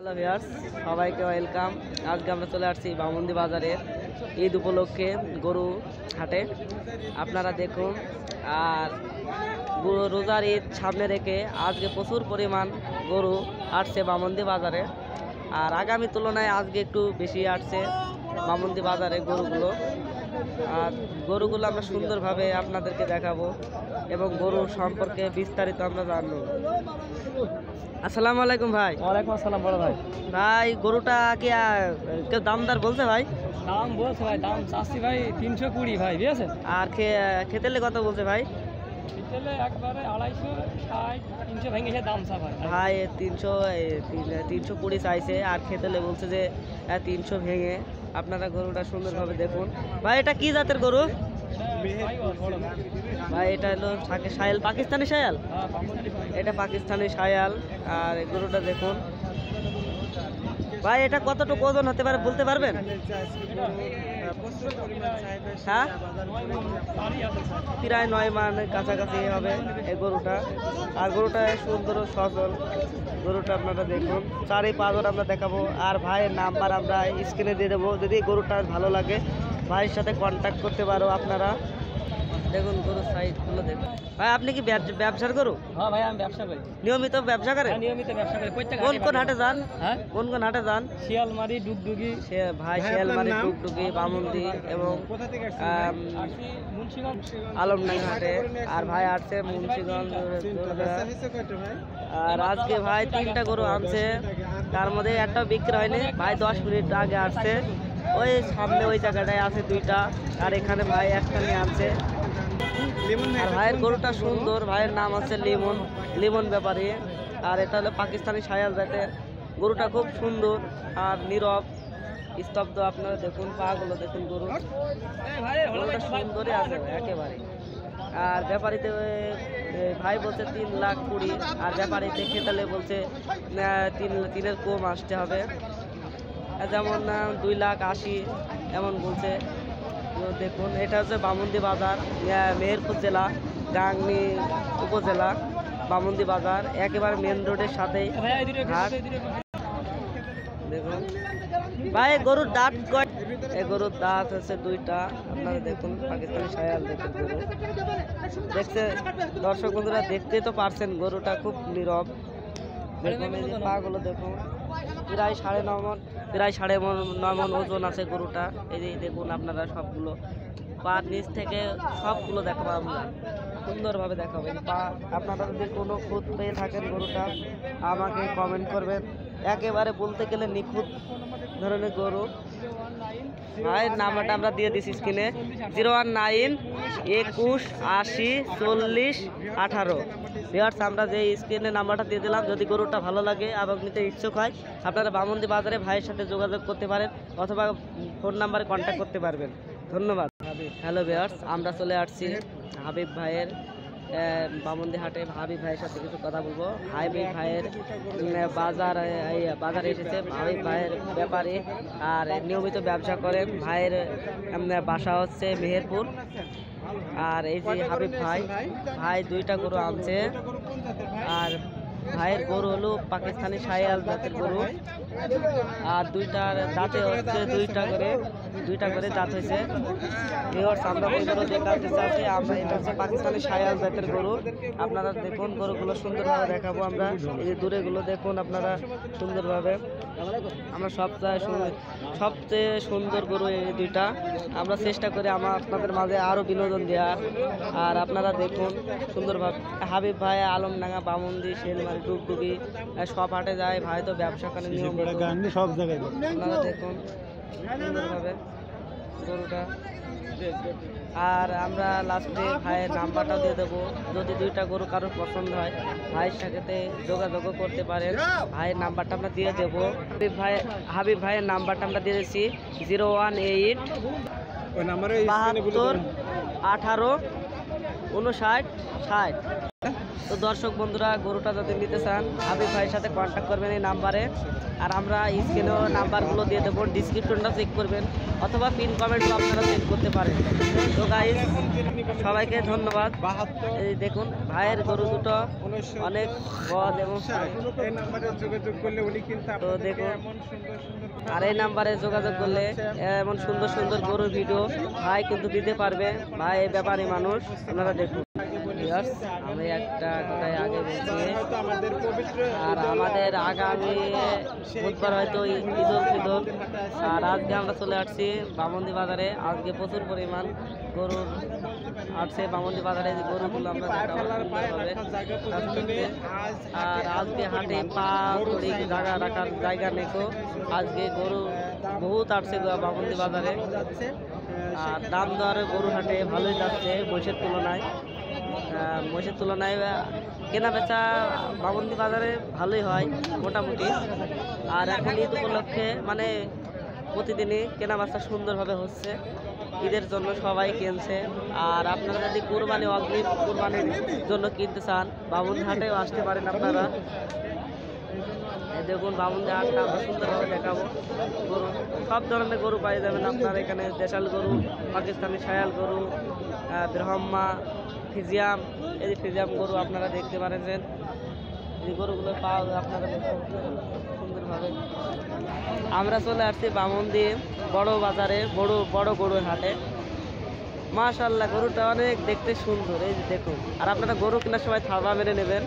Hello viewers, সবাইকে welcome. আজকে আমরা চলে আসছি বামন্দি বাজারে ঈদ উপলক্ষে গরু হাটে। আপনারা দেখুন, আর রোজার ঈদ সামনে রেখে আজকে প্রচুর পরিমাণ গরু আসছে বামন্দি বাজারে। আর আগামী তুলনায় আজকে একটু বেশি আসছে বামন্দি বাজারে গরুগুলো। আর গরুগুলো আমরা সুন্দরভাবে আপনাদেরকে দেখাবো এবং গরু সম্পর্কে বিস্তারিত আমরা জানবো। আসসালামু আলাইকুম ভাই। ওয়ালাইকুম আসসালাম বড় ভাই। ভাই গরুটা কি কেউ দামদার বলছে ভাই? দাম বলছে ভাই, দাম চাচ্ছি ভাই 320 ভাই, ঠিক আছে। আর খেতেলে কত বলছে ভাই? খেতেলে একবারে 250, 300 ভেঙে দাম চা ভাই। ভাই 320 চাইছে, আর খেতেলে বলছে যে 300 ভেঙে। আপনারা গরুটা সুন্দরভাবে দেখুন। ভাই এটা কি জাতের গরু? ভাই এটা হলো শায়াল, পাকিস্তানি শায়াল। এটা পাকিস্তানি শায়াল। আর এই গরুটা দেখুন ভাই, এটা কতটুকু ওজন হতে পারে বলতে পারবেন? হ্যাঁ, প্রায় 9 মান কাছাকাছি হবে এই গরুটা। আর গরুটা সুন্দর সচল গরুটা। আপনারা দেখুন, 4-5 আমরা দেখাবো। আর ভাইয়ের নাম্বার আমরা স্ক্রিনে দিয়ে দেবো। যদি গরুটা ভালো লাগে ভাইয়ের সাথে কন্ট্যাক্ট করতে পারো আপনারা। দেখুন গরুর সাইজগুলো দেখুন। ভাই আপনি কি ব্যবসার গরু? হ্যাঁ ভাই, আমি ব্যবসা করি। নিয়মিত ব্যবসা করেন? নিয়মিত ব্যবসা করি। কোন কোন হাটে যান? হ্যাঁ, কোন কোন হাটে যান? শিয়ালমারি, ডুগডুগি। ভাই শিয়ালমারি, ডুগডুগি, বামন্দি এবং আলমডাঙ্গা হাটে। আর ভাই আসছে মুন্সিগঞ্জ। আর আজকে ভাই 3টা গরু আনছে, তার মধ্যে একটাও বিক্রি হয়নি। ভাই 10 মিনিট আগে আসছে। ওই সামনে ওই জায়গাটায় আছে 2টা, আর এখানে ভাই একটা নিয়ে আনছে। আর ভাইয়ের গরুটা সুন্দর। ভাইয়ের নাম হচ্ছে লিমন ব্যাপারী। আর এটা হলো পাকিস্তানি শায়াল জাতের। গরুটা খুব সুন্দর আর নীরব স্তব্ধ। আপনারা দেখুন পাগুলো দেখুন, গরুটা সুন্দরই আছে একেবারে। আর ব্যাপারীতে ভাই বলছে 3,20,000, আর ব্যাপারীতে খেতালে বলছে 3-এর কম আসতে হবে, যেমন 2,80,000 এমন বলছে। দেখুন এটা হচ্ছে বামন্দি বাজার, মেহেরপুর জেলা, গাংনী উপজেলা, বামন্দি বাজার, একেবারে মেন রোডের সাথেই হাট। দেখুন ভাই গরুর দাঁত কয়? এই গরুর দাঁত হচ্ছে 2টা। আপনারা দেখুন পাকিস্তানি শায়াল দেখুন গরু। দেখছে দর্শক বন্ধুরা, দেখতেই তো পারছেন গরুটা খুব নীরব। দেখুন এই যে পাগুলো দেখুন, প্রায় 9.5 মণ ওজন আছে গরুটা। এই যে দেখুন আপনারা সবগুলো পার নিচ থেকে সবগুলো দেখাবো আমরা, সুন্দরভাবে দেখাবেন। পা আপনারা যদি কোনো খুঁত পেয়ে থাকেন গরুটা আমাকে কমেন্ট করবেন। একেবারে বলতে গেলে নিখুঁত ধরনের গরু। ভাইয়ের নাম্বারটা আমরা দিয়ে দিচ্ছি স্ক্রিনে, 019-21-80-40-18। ভিউয়ার্স, আমরা যে স্ক্রিনে নাম্বারটা দিয়ে দিলাম, যদি গরুটা ভালো লাগে এবং নিতে ইচ্ছুক হয় আপনারা বামন্দি বাজারে ভাইয়ের সাথে যোগাযোগ করতে পারেন অথবা ফোন নাম্বারে কন্ট্যাক্ট করতে পারবেন। ধন্যবাদ। হ্যালো ভিউয়ার্স, আমরা চলে আসছি হাবিব ভাইয়ের বামন্দি হাটে। হাবিব ভাইয়ের সাথে কিছু কথা বলবো। হাবিব ভাইয়ের বাজারে এসেছে। হাবিব ভাইয়ের ব্যাপারে আর নিয়মিত ব্যবসা করেন। ভাইয়ের বাসা হচ্ছে মেহেরপুর। আর এই যে হাবিব ভাই 2টা গরু আনছে। আর ভাইয়ের গরু হলো পাকিস্তানি শায়াল জাতের গরু। আর 2টার দাঁতে হচ্ছে 2টা করে দাঁত হয়েছে। আমরা ওই গরু দেখাতে চাচ্ছি। আমরা এটা হচ্ছে পাকিস্তানি শায়াল জাতের গরু। আপনারা দেখুন গরুগুলো সুন্দরভাবে দেখাবো আমরা। এই যে দূরেগুলো দেখুন আপনারা সুন্দরভাবে। আমরা সবচেয়ে সুন্দর গরু এই 2টা। আমরা চেষ্টা করি আপনাদের মাঝে আরও বিনোদন দেওয়ার। আর আপনারা দেখুন সুন্দরভাবে। হাবিব ভাই আলমডাঙ্গা, বামন্দি, শিয়ালমারি, ডুগডুগি সব হাটে যায়। ভাই তো ব্যবসা করে নিয়ম সব জায়গায়। আপনারা দেখুন সুন্দরভাবে গরুটা। আর আমরা লাস্টে ভাইয়ের নাম্বারটাও দিয়ে দেবো। যদি 2টা গরু কারোর পছন্দ হয় ভাইয়ের সাথে যোগাযোগও করতে পারেন। ভাইয়ের নাম্বারটা আমরা দিয়ে দেবো। হাবিব ভাইয়ের নাম্বারটা আমরা দিয়ে দিচ্ছি 018-72-18-59-60। তো দর্শক বন্ধুরা, গরুটা যদি নিতে চান হাবিব ভাইয়ের সাথে কন্ট্যাক্ট করবেন এই নাম্বারে। আর আমরা স্ক্রিনেও নাম্বারগুলো দিয়ে দেবো, ডিসক্রিপশনটা চেক করবেন অথবা পিন কমেন্টও আপনারা চেক করতে পারেন। তো গাইস, সবাইকে ধন্যবাদ। এই দেখুন ভাইয়ের গরু দুটো অনেক বদ এবং তো দেখুন, আর এই নাম্বারে যোগাযোগ করলে এমন সুন্দর সুন্দর গরুর ভিডিও ভাই কিন্তু দিতে পারবে। ভাই এই ব্যাপারী মানুষ, আপনারা দেখুন। আমি একটা কথাই আগে বলছি, আর আমাদের আগামী বুধবার হয়তো ঈদুল ফিতর, আর আজকে আমরা চলে আসছি বামন্দি বাজারে। আজকে প্রচুর পরিমাণ গরুর আসছে বামন্দি বাজারে। যে গরুগুলো আমরা দেখাবো, আর আজকে হাটে পা ধরে জায়গা রাখার জায়গা নেই। আজকে গরু বহুত আসছে বামন্দি বাজারে, আর দাম দরে গরু হাটে ভালোই যাচ্ছে মহিষের তুলনায়। কেনা বেচা বামন্দি বাজারে ভালোই হয় মোটামুটি। আর এখন ঈদ উপলক্ষে মানে প্রতিদিনই কেনা বেচা সুন্দরভাবে হচ্ছে, ঈদের জন্য সবাই কিনছে। আর আপনারা যদি কুরবানি অগ্রিম কুরবানির জন্য কিনতে চান, বামন্দি হাটেও আসতে পারেন আপনারা। দেখুন বামন্দি হাটটা আমরা সুন্দরভাবে দেখাবো। গরু সব ধরনের গরু পাই যাবেন আপনার এখানে, দেশাল গরু, পাকিস্তানি শায়াল গরু, ব্রাহ্মা, ফিজিয়াম। এই যে ফিজিয়াম গরু আপনারা দেখতে পারেন, এই গরুগুলো পাওয়া যায় আপনারা সুন্দরভাবে। আমরা চলে আসছি বামন্দি বড় বাজারে, বড় গরুর হাটে। মাশাআল্লাহ, গরুটা অনেক দেখতে সুন্দর। এই যে দেখুন, আর আপনারা গরু কেনার সময় থাবা মেরে নেবেন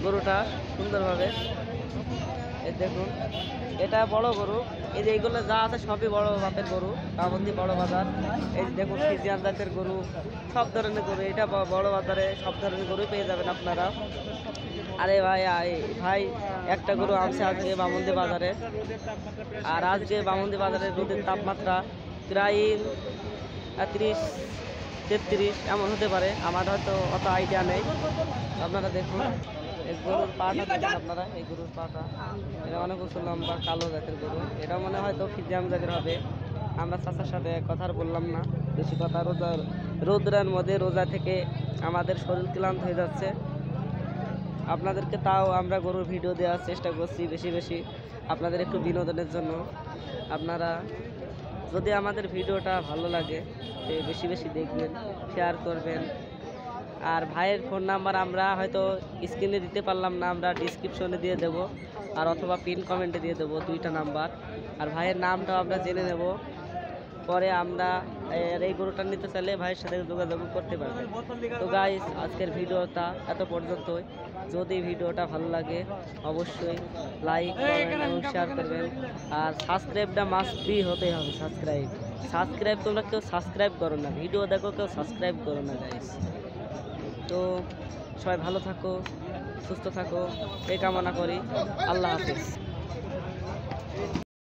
গরুটা সুন্দরভাবে। এই দেখুন, এটা বড় গরু। এই যে এইগুলো যা আছে সবই বড় মাপের গরু, বামন্দি বড় বাজার। এই যে দেখুন ফিজিয়ান জাতের গরু, সব ধরনের গরু। এটা বড় বাজারে সব ধরনের গরুই পেয়ে যাবেন আপনারা। আরে ভাই একটা গরু আনছে আজকে বামন্দি বাজারে। আর আজকে বামন্দি বাজারে রোদের তাপমাত্রা প্রায় 30-33 এমন হতে পারে, আমার হয়তো অত আইডিয়া নেই। আপনারা দেখুন এই গরুর পাটা দেখুন আপনারা, এই গরুর পাটা এটা অনেক উঁচু লম্বা কালো জাতের গরু। এটা মনে হয় তো ফিজিয়াম জাতের হবে। আমরা চাচার সাথে কথা বললাম না বেশি কথা, রোদ্রের মধ্যে রোজা থেকে আমাদের শরীর ক্লান্ত হয়ে যাচ্ছে। আপনাদেরকে তাও আমরা গরুর ভিডিও দেওয়ার চেষ্টা করছি বেশি বেশি, আপনাদের একটু বিনোদনের জন্য। আপনারা যদি আমাদের ভিডিওটা ভালো লাগে বেশি বেশি দেখবেন, শেয়ার করবেন। আর ভাইয়ের ফোন নাম্বার আমরা হয়তো স্ক্রিনে দিতে পারলাম না, আমরা ডিসক্রিপশনে দিয়ে দেবো, আর অথবা পিন কমেন্টে দিয়ে দেবো, দুইটা নাম্বার। আর ভাইয়ের নামটাও আমরা জেনে নেব, পরে আমরা এই গরুটা নিতে চাইলে ভাইয়ের সাথে যোগাযোগ করতে পারবেন। তো গাইস, আজকের ভিডিওটা এত পর্যন্তই। যদি ভিডিওটা ভালো লাগে অবশ্যই লাইক এবং শেয়ার করবেন। আর সাবস্ক্রাইবটা মাস্ট বি হতে হবে। সাবস্ক্রাইব তোমরা কেউ সাবস্ক্রাইব করো না, ভিডিও দেখো কেউ সাবস্ক্রাইব করো না গাইস। তো সবাই ভালো থাকো, সুস্থ থাকো এই কামনা করি। আল্লাহ হাফিজ।